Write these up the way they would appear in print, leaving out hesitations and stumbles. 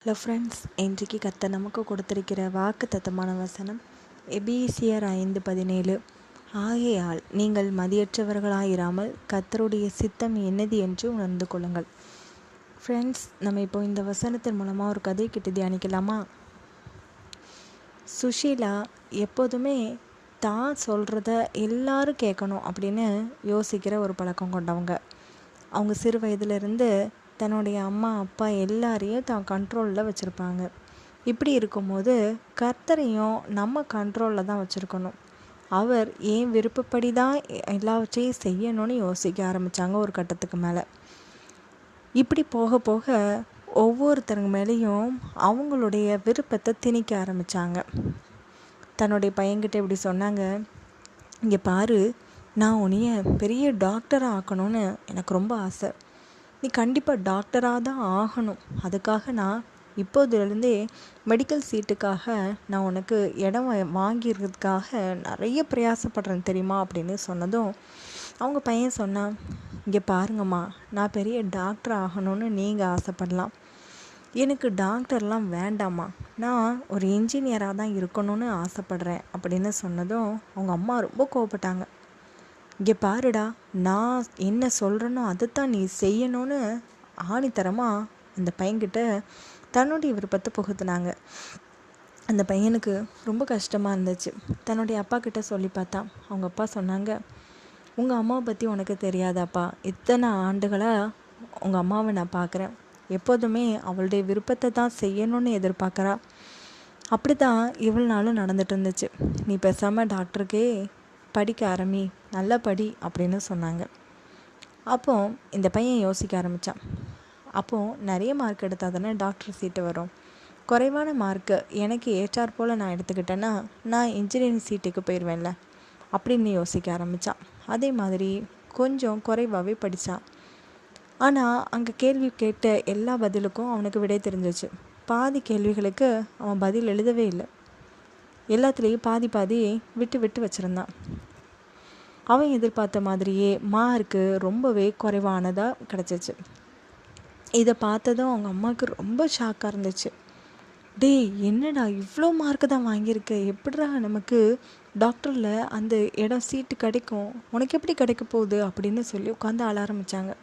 Hello friends, இன்றைக்கு கர்த்தர் நமக்கு கொடுத்திருக்கிற வாக்கு தத்தமான வசனம் எபேசியர் 5:17. ஆகையால் நீங்கள் மதியற்றவர்களாயிராமல் கர்த்தருடைய சித்தம் என்னது என்று உணர்ந்து கொள்ளுங்கள். ஃப்ரெண்ட்ஸ், நம்ம இப்போ இந்த வசனத்தின் மூலமாக ஒரு கதை கிட்ட தியானிக்கலாமா? சுஷீலா எப்போதுமே தான் சொல்கிறத எல்லாரும் கேட்கணும் அப்படின்னு யோசிக்கிற ஒரு பழக்கம் கொண்டவங்க. அவங்க சிறு வயதிலிருந்து தன்னுடைய அம்மா அப்பா எல்லாரையும் தான் கண்ட்ரோலில் வச்சுருப்பாங்க. இப்படி இருக்கும்போது கர்த்தரையும் நம்ம கண்ட்ரோலில் தான் வச்சுருக்கணும். அவர் ஏன் விருப்பப்படி தான் எல்லாவற்றையும் செய்யணும்னு யோசிக்க ஆரம்பித்தாங்க ஒரு கட்டத்துக்கு மேலே. இப்படி போக போக ஒவ்வொருத்தருங்க மேலேயும் அவங்களுடைய விருப்பத்தை திணிக்க ஆரம்பித்தாங்க. தன்னுடைய பையன்கிட்ட இப்படி சொன்னாங்க, இங்கே பாரு, நான் உன்னைய பெரிய டாக்டராக ஆக்கணும்னு எனக்கு ரொம்ப ஆசை. நீ கண்டிப்பாக டாக்டராக தான் ஆகணும். அதுக்காக நான் இப்போதுலேருந்தே மெடிக்கல் சீட்டுக்காக நான் உனக்கு இடம் வாங்கிறதுக்காக நிறைய பிரயாசப்படுறேன் தெரியுமா அப்படின்னு சொன்னதும் அவங்க பையன் சொன்னான், இங்கே பாருங்கம்மா, நான் பெரிய டாக்டர் ஆகணும்னு நீங்கள் ஆசைப்படலாம். எனக்கு டாக்டர்லாம் வேண்டாம்மா, நான் ஒரு இன்ஜினியராக தான் இருக்கணும்னு ஆசைப்பட்றேன் அப்படின்னு சொன்னதும் அவங்க அம்மா ரொம்ப கோவப்பட்டாங்க. இங்கே பாருடா, நான் என்ன சொல்கிறேனோ அதைத்தான் நீ செய்யணும்னு ஆணித்தரமாக அந்த பையன்கிட்ட தன்னுடைய விருப்பத்தை புகுத்துனாங்க. அந்த பையனுக்கு ரொம்ப கஷ்டமாக இருந்துச்சு. தன்னுடைய அப்பா கிட்ட சொல்லி பார்த்தான். அவங்க அப்பா சொன்னாங்க, உங்கள் அம்மாவை பற்றி உனக்கு தெரியாதாப்பா, இத்தனை ஆண்டுகளாக உங்கள் அம்மாவை நான் பார்க்குறேன். எப்போதுமே அவளுடைய விருப்பத்தை தான் செய்யணும்னு எதிர்பார்க்குறா. அப்படி தான் இவ்வளோ நாளும் நடந்துட்டு இருந்துச்சு. நீ பேசாமல் டாக்டருக்கே படிக்க ஆரம்பி, நல்லா படி அப்படின்னு சொன்னாங்க. அப்போது இந்த பையன் யோசிக்க ஆரம்பித்தான். அப்போது நிறைய மார்க் எடுத்தால் தானே டாக்டர் சீட்டு வரும். குறைவான மார்க்கு எனக்கு ஏற்றார் போல் நான் எடுத்துக்கிட்டேன்னா நான் இன்ஜினியரிங் சீட்டுக்கு போயிடுவேன்ல அப்படின்னு யோசிக்க ஆரம்பித்தான். அதே மாதிரி கொஞ்சம் குறைவாகவே படித்தான். ஆனால் அங்கே கேள்வி கேட்ட எல்லா பதிலுக்கும் அவனுக்கு விடை தெரிஞ்சிச்சு. பாதி கேள்விகளுக்கு அவன் பதில் எழுதவே இல்லை. எல்லாத்துலேயும் பாதி விட்டு விட்டு வச்சுருந்தான். அவன் எதிர்பார்த்த மாதிரியே மார்க்கு ரொம்பவே குறைவானதாக கிடச்சிச்சு. இதை பார்த்ததும் அவங்க அம்மாவுக்கு ரொம்ப ஷாக்காக இருந்துச்சு. டேய், என்னடா இவ்வளோ மார்க்கு தான் வாங்கியிருக்க, எப்படிடா நமக்கு டாக்டரில் அந்த இடம் சீட்டு கிடைக்கும், உனக்கு எப்படி கிடைக்க போகுது அப்படின்னு சொல்லி உட்காந்து அழ ஆரம்பித்தாங்க.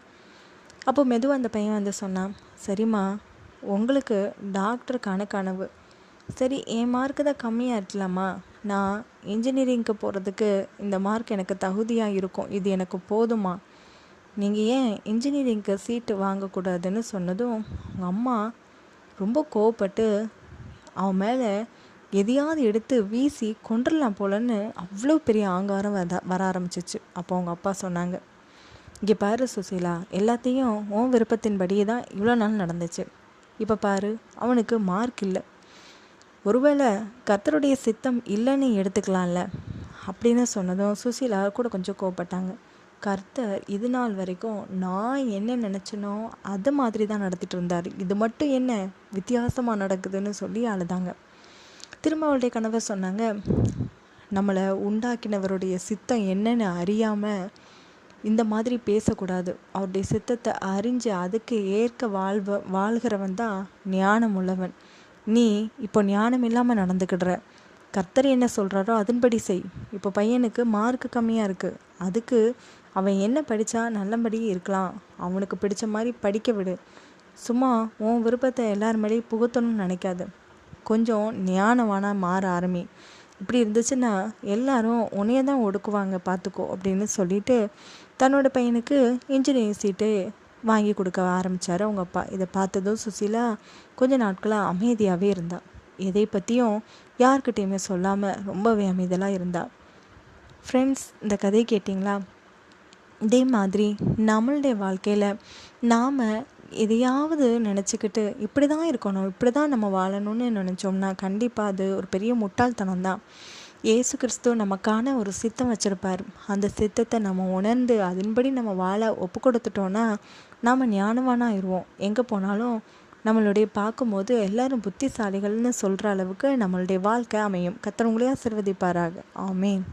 அப்போ மெதுவாக அந்த பையன் வந்து சொன்னான், சரிம்மா, உங்களுக்கு டாக்டருக்கான கனவு, சரி என் மார்க்கு தான் கம்மியாக இருக்கலாமா, நான் இன்ஜினியரிங்க்கு போகிறதுக்கு இந்த மார்க் எனக்கு தகுதியாக இருக்கும், இது எனக்கு போதுமா, நீங்கள் ஏன் இன்ஜினியரிங்க்கு சீட்டு வாங்கக்கூடாதுன்னு சொன்னதும் அவங்க அம்மா ரொம்ப கோவப்பட்டு அவன் மேலே எதையாவது எடுத்து வீசி கொண்டுடலாம் போலன்னு அவ்வளோ பெரிய ஆங்காரம் வர ஆரம்பிச்சிச்சு. அப்போ அவங்க அப்பா சொன்னாங்க, இங்கே பாரு சுசீலா, எல்லாத்தையும் உன் விருப்பத்தின்படியே தான் இவ்வளோ நாள் நடந்துச்சு. இப்போ பாரு, அவனுக்கு மார்க் இல்லை, ஒருவேளை கர்த்தருடைய சித்தம் இல்லைன்னு எடுத்துக்கலாம்ல அப்படின்னு சொன்னதும் சுசீலா கூட கொஞ்சம் கோவப்பட்டாங்க. கர்த்தர் இது நாள் வரைக்கும் நான் என்ன நினச்சனோ அது மாதிரி தான் நடத்திட்டு இருந்தார், இது மட்டும் என்ன வித்தியாசமாக நடக்குதுன்னு சொல்லி அழுதாங்க. திரும்ப அவளுடைய கணவர் சொன்னாங்க, நம்மளை உண்டாக்கினவருடைய சித்தம் என்னன்னு அறியாமல் இந்த மாதிரி பேசக்கூடாது. அவருடைய சித்தத்தை அறிஞ்சு அதுக்கு ஏற்க வாழ்கிறவன் தான் ஞானம் உள்ளவன். நீ இப்போ ஞானம் இல்லாமல் நடந்துக்கிடுற. கர்த்தர் என்ன சொல்கிறாரோ அதன்படி செய். இப்போ பையனுக்கு மார்க்கு கம்மியாக இருக்குது, அதுக்கு அவன் என்ன படித்தா நல்லபடி இருக்கலாம், அவனுக்கு பிடிச்ச மாதிரி படிக்க விடு. சும்மா உன் விருப்பத்தை எல்லார் மேலேயும் புகுத்தணும்னு நினைக்காது. கொஞ்சம் ஞானவானா மாற ஆரம்பி. இப்படி இருந்துச்சுன்னா எல்லாரும் உன்னைய தான் ஒடுக்குவாங்க, பார்த்துக்கோ அப்படின்னு சொல்லிட்டு தன்னோட பையனுக்கு இன்ஜினியரிங் சீட்டு வாங்கி கொடுக்க ஆரம்பித்தார் அவங்க அப்பா. இதை பார்த்ததும் சுசீலா கொஞ்ச நாட்களாக அமைதியாகவே இருந்தாள். எதை பற்றியும் யார்கிட்டையுமே சொல்லாமல் ரொம்பவே அமைதியாக இருந்தாள். ஃப்ரெண்ட்ஸ், இந்த கதையை கேட்டிங்களா? இதே மாதிரி நம்மளுடைய வாழ்க்கையில் நாம் எதையாவது நினச்சிக்கிட்டு இப்படி தான் இருக்கணும், இப்படி தான் நம்ம வாழணும்னு நினச்சோம்னா கண்டிப்பாக அது ஒரு பெரிய முட்டாள்தனம் தான். இயேசு கிறிஸ்து நமக்கான ஒரு சித்தம் வச்சுருப்பார். அந்த சித்தத்தை நம்ம உணர்ந்து அதன்படி நம்ம வாழ ஒப்பு கொடுத்துட்டோன்னா நாம் ஞானவானாக ஆயிடுவோம். எங்கே போனாலும் நம்மளுடைய பார்க்கும்போது எல்லாரும் புத்திசாலிகள்னு சொல்கிற அளவுக்கு நம்மளுடைய வாழ்க்கை அமையும். கர்த்தர் உங்களை ஆசீர்வதிப்பாராக. ஆமென்.